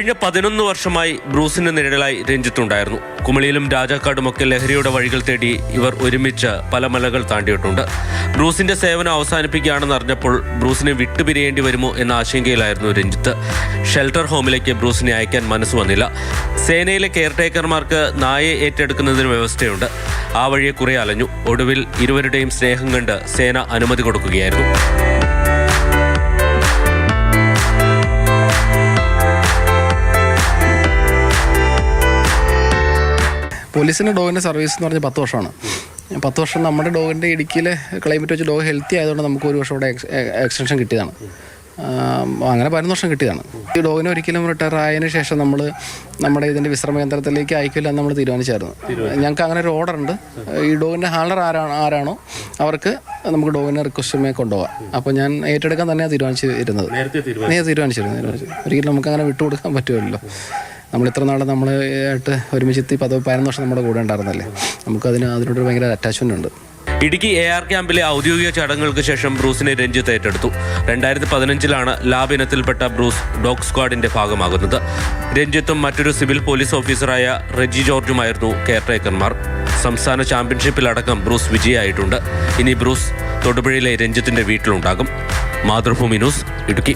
കഴിഞ്ഞ 11 വർഷമായി ബ്രൂസിന് നിഴലായി രഞ്ജിത്തുണ്ടായിരുന്നു. കുമളിയിലും രാജാക്കാടുമൊക്കെ ലഹരിയുടെ വഴികൾ തേടി ഇവർ ഒരുമിച്ച് പല മലകൾ താണ്ടിയിട്ടുണ്ട്. ബ്രൂസിന്റെ സേവനം അവസാനിപ്പിക്കുകയാണെന്ന് അറിഞ്ഞപ്പോൾ ബ്രൂസിനെ വിട്ടുപിരിയേണ്ടി വരുമോ എന്ന ആശങ്കയിലായിരുന്നു രഞ്ജിത്ത്. ഷെൽട്ടർ ഹോമിലേക്ക് ബ്രൂസിനെ അയക്കാൻ മനസ്സ് വന്നില്ല. സേനയിലെ കെയർടേക്കർമാർക്ക് നായയെ ഏറ്റെടുക്കുന്നതിന് വ്യവസ്ഥയുണ്ട്. ആ വഴിയെ കുറെ അലഞ്ഞു. ഒടുവിൽ ഇരുവരുടെയും സ്നേഹം കണ്ട് സേന അനുമതി കൊടുക്കുകയായിരുന്നു. പോലീസിൻ്റെ ഡോഗിൻ്റെ സർവീസ് എന്ന് പറഞ്ഞാൽ 10 വർഷമാണ്. 10 വർഷം നമ്മുടെ ഡോഗിൻ്റെ ഇടുക്കിയിലെ ക്ലൈമറ്റ് വെച്ച് ഡോഗ് ഹെൽത്തി ആയതുകൊണ്ട് നമുക്ക് 1 വർഷം കൂടെ എക്സ്റ്റൻഷൻ കിട്ടിയതാണ്. അങ്ങനെ 11 വർഷം കിട്ടിയതാണ്. ഈ ഡോഗിനെ ഒരിക്കലും റിട്ടയർ ആയതിനു ശേഷം നമ്മുടെ ഇതിൻ്റെ വിശ്രമ കേന്ദ്രത്തിലേക്ക് അയക്കില്ല എന്ന് നമ്മൾ തീരുമാനിച്ചായിരുന്നു. ഞങ്ങൾക്ക് അങ്ങനെ ഒരു ഓർഡർ ഉണ്ട്. ഈ ഡോഗിൻ്റെ ഹാൾഡർ ആരാണോ അവർക്ക് നമുക്ക് ഡോഗിനെ റിക്വസ്റ്റുമേ കൊണ്ടുപോകാം. അപ്പോൾ ഞാൻ ഏറ്റെടുക്കാൻ തന്നെയാണ് തീരുമാനിച്ചിരുന്നത്. ഒരിക്കലും നമുക്ക് അങ്ങനെ വിട്ടുകൊടുക്കാൻ പറ്റുമല്ലോ. നമ്മൾ ഇത്ര നാളെ നമ്മളായിട്ട് ഒരുമിച്ച് 11 വർഷം നമ്മുടെ കൂടെ ഉണ്ടായിരുന്നല്ലേ. അതിനോടൊരു ഭയങ്കര അറ്റാച്ച്മെൻ്റ് ഉണ്ട്. ഇടുക്കി AR ക്യാമ്പിലെ ഔദ്യോഗിക ചടങ്ങുകൾക്ക് ശേഷം ബ്രൂസിനെ രഞ്ജിത്ത് ഏറ്റെടുത്തു. 2015 ലാബ് ഇനത്തിൽപ്പെട്ട ബ്രൂസ് ഡോഗ് സ്ക്വാഡിന്റെ ഭാഗമാകുന്നത്. രഞ്ജിത്തും മറ്റൊരു സിവിൽ പോലീസ് ഓഫീസറായ റെജി ജോർജുമായിരുന്നു കെയർടേക്കർമാർ. സംസ്ഥാന ചാമ്പ്യൻഷിപ്പിലടക്കം ബ്രൂസ് വിജയിയായിട്ടുണ്ട്. ഇനി ബ്രൂസ് തൊടുപുഴയിലെ രഞ്ജിത്തിന്റെ വീട്ടിലുണ്ടാകും. മാതൃഭൂമി ന്യൂസ്, ഇടുക്കി.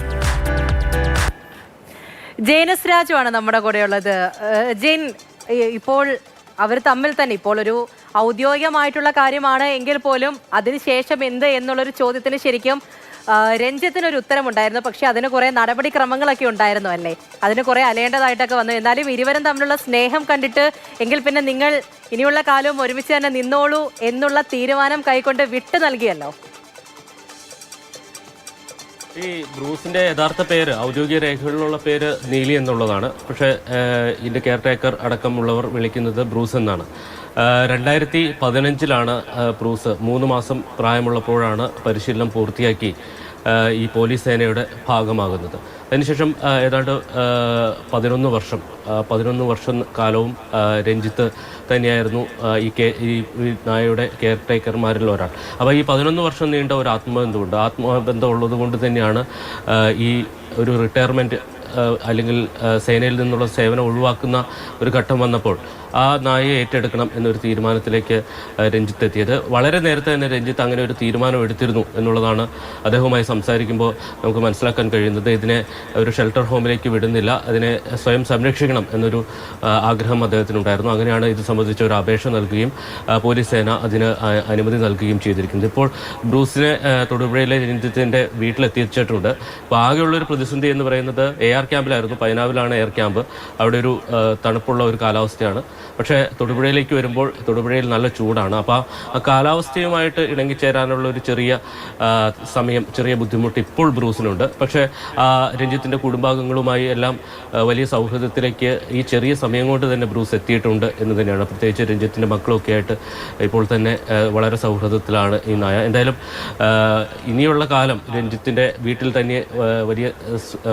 ജെയിനസ് രാജുവാണ് നമ്മുടെ കൂടെയുള്ളത്. ജെയിൻ, ഇപ്പോൾ അവർ തമ്മിൽ തന്നെ ഇപ്പോൾ ഒരു ഔദ്യോഗികമായിട്ടുള്ള കാര്യമാണ് എങ്കിൽ പോലും അതിനുശേഷം എന്ത് എന്നുള്ളൊരു ചോദ്യത്തിന് ശരിക്കും രഞ്ജിത്തിനൊരു ഉത്തരമുണ്ടായിരുന്നു. പക്ഷെ അതിന് കുറേ നടപടിക്രമങ്ങളൊക്കെ ഉണ്ടായിരുന്നു അല്ലേ? അതിന് കുറേ അലേണ്ടതായിട്ടൊക്കെ വന്നു. എന്നാലും ഇരുവരും തമ്മിലുള്ള സ്നേഹം കണ്ടിട്ട് എങ്കിൽ പിന്നെ നിങ്ങൾ ഇനിയുള്ള കാലവും ഒരുമിച്ച് തന്നെ നിന്നോളൂ എന്നുള്ള തീരുമാനം കൈക്കൊണ്ട് വിട്ടു നൽകിയല്ലോ. ഈ ബ്രൂസിന്റെ യഥാർത്ഥ പേര്, ഔദ്യോഗിക രേഖകളിലുള്ള പേര് നീലി എന്നുള്ളതാണ്. പക്ഷേ ഇതിന്റെ കെയർടേക്കർ അടക്കമുള്ളവർ വിളിക്കുന്നത് ബ്രൂസ് എന്നാണ്. 2015 ബ്രൂസ് 3 മാസം പ്രായമുള്ളപ്പോഴാണ് പരിശീലനം പൂർത്തിയാക്കി ഈ പോലീസ് സേനയുടെ ഭാഗമാകുന്നത്. അതിനുശേഷം ഏതാണ്ട് 11 വർഷം കാലവും രഞ്ജിത്ത് തന്നെയായിരുന്നു ഈ നായയുടെ കെയർടേക്കർമാരിൽ ഒരാൾ. അപ്പോൾ ഈ 11 വർഷം നീണ്ട ഒരു ആത്മബന്ധമുണ്ട്. ആത്മബന്ധം ഉള്ളത് കൊണ്ട് തന്നെയാണ് ഈ ഒരു റിട്ടയർമെൻറ്റ് അല്ലെങ്കിൽ സേനയിൽ നിന്നുള്ള സേവനം ഒഴിവാക്കുന്ന ഒരു ഘട്ടം വന്നപ്പോൾ ആ നായയെ ഏറ്റെടുക്കണം എന്നൊരു തീരുമാനത്തിലേക്ക് രഞ്ജിത്ത് എത്തിയത്. വളരെ നേരത്തെ തന്നെ രഞ്ജിത്ത് അങ്ങനെ ഒരു തീരുമാനം എടുത്തിരുന്നു എന്നുള്ളതാണ് അദ്ദേഹവുമായി സംസാരിക്കുമ്പോൾ നമുക്ക് മനസ്സിലാക്കാൻ കഴിയുന്നത്. ഇതിനെ ഒരു ഷെൽട്ടർ ഹോമിലേക്ക് വിടുന്നില്ല, അതിനെ സ്വയം സംരക്ഷിക്കണം എന്നൊരു ആഗ്രഹം അദ്ദേഹത്തിനുണ്ടായിരുന്നു. അങ്ങനെയാണ് ഇത് സംബന്ധിച്ച ഒരു അപേക്ഷ നൽകുകയും പോലീസ് സേന അതിന് അനുമതി നൽകുകയും ചെയ്തിരിക്കുന്നത്. ഇപ്പോൾ ബ്രൂസിനെ തൊടുപുഴയിലെ രഞ്ജിത്തിൻ്റെ വീട്ടിലെത്തിച്ചിട്ടുണ്ട്. അപ്പോൾ ആകെയുള്ളൊരു പ്രതിസന്ധി എന്ന് പറയുന്നത് AR ക്യാമ്പിലായിരുന്നു. പൈനാവിലാണ് എയർ ക്യാമ്പ്. അവിടെ ഒരു തണുപ്പുള്ള ഒരു കാലാവസ്ഥയാണ്. പക്ഷേ തൊടുപുഴയിലേക്ക് വരുമ്പോൾ തൊടുപുഴയിൽ നല്ല ചൂടാണ്. അപ്പോൾ ആ കാലാവസ്ഥയുമായിട്ട് ഇണങ്ങിച്ചേരാനുള്ള ഒരു ചെറിയ ബുദ്ധിമുട്ട് ഇപ്പോൾ ബ്രൂസിനുണ്ട്. പക്ഷേ രഞ്ജിത്തിൻ്റെ കുടുംബാംഗങ്ങളുമായി എല്ലാം വലിയ സൗഹൃദത്തിലേക്ക് ഈ ചെറിയ സമയം കൊണ്ട് തന്നെ ബ്രൂസ് എത്തിയിട്ടുണ്ട് എന്ന് തന്നെയാണ്. പ്രത്യേകിച്ച് രഞ്ജിത്തിൻ്റെ മക്കളൊക്കെ ആയിട്ട് ഇപ്പോൾ തന്നെ വളരെ സൗഹൃദത്തിലാണ് ഈ നായ. എന്തായാലും ഇനിയുള്ള കാലം രഞ്ജിത്തിൻ്റെ വീട്ടിൽ തന്നെ വലിയ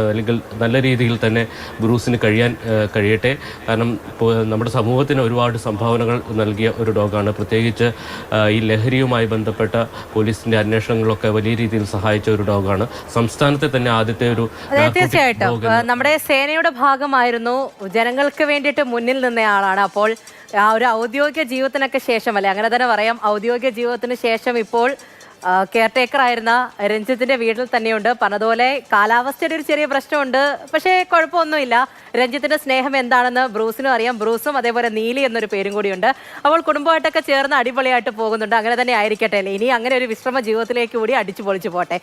അല്ലെങ്കിൽ നല്ല രീതിയിൽ തന്നെ ബ്രൂസിന് കഴിയട്ടെ. കാരണം നമ്മുടെ സമൂഹത്തിന് ഒരുപാട് സംഭാവനകൾ നൽകിയ ഒരു ഡോഗാണ്. പ്രത്യേകിച്ച് ഈ ലഹരിയുമായി ബന്ധപ്പെട്ട പോലീസിന്റെ അന്വേഷണങ്ങളൊക്കെ വലിയ രീതിയിൽ സഹായിച്ച ഒരു ഡോഗാണ്. സംസ്ഥാനത്തെ തന്നെ ആദ്യത്തെ ഒരു. തീർച്ചയായിട്ടും നമ്മുടെ സേനയുടെ ഭാഗമായിരുന്നു, ജനങ്ങൾക്ക് വേണ്ടിയിട്ട് മുന്നിൽ നിന്നയാളാണ്. അപ്പോൾ ആ ഒരു ഔദ്യോഗിക ജീവിതത്തിനൊക്കെ ശേഷം, അല്ലെ അങ്ങനെ തന്നെ പറയാം, ഔദ്യോഗിക ജീവിതത്തിന് ശേഷം ഇപ്പോൾ കെയർടേക്കർ ആയിരുന്ന രഞ്ജിത്തിന്റെ വീട്ടിൽ തന്നെയുണ്ട്. പറഞ്ഞതുപോലെ കാലാവസ്ഥയുടെ ഒരു ചെറിയ പ്രശ്നമുണ്ട്, പക്ഷേ കുഴപ്പമൊന്നുമില്ല. രഞ്ജിത്തിന്റെ സ്നേഹം എന്താണെന്ന് ബ്രൂസിനും അറിയാം. ബ്രൂസും അതേപോലെ നീലി എന്നൊരു പേരും കൂടിയുണ്ട്. അവൾ കുടുംബമായിട്ടൊക്കെ ചേർന്ന് അടിപൊളിയായിട്ട് പോകുന്നുണ്ട്. അങ്ങനെ തന്നെ ആയിരിക്കട്ടെ അല്ലേ? ഇനി അങ്ങനെ ഒരു വിശ്രമ ജീവിതത്തിലേക്ക് കൂടി അടിച്ചു പൊളിച്ചു പോട്ടെ.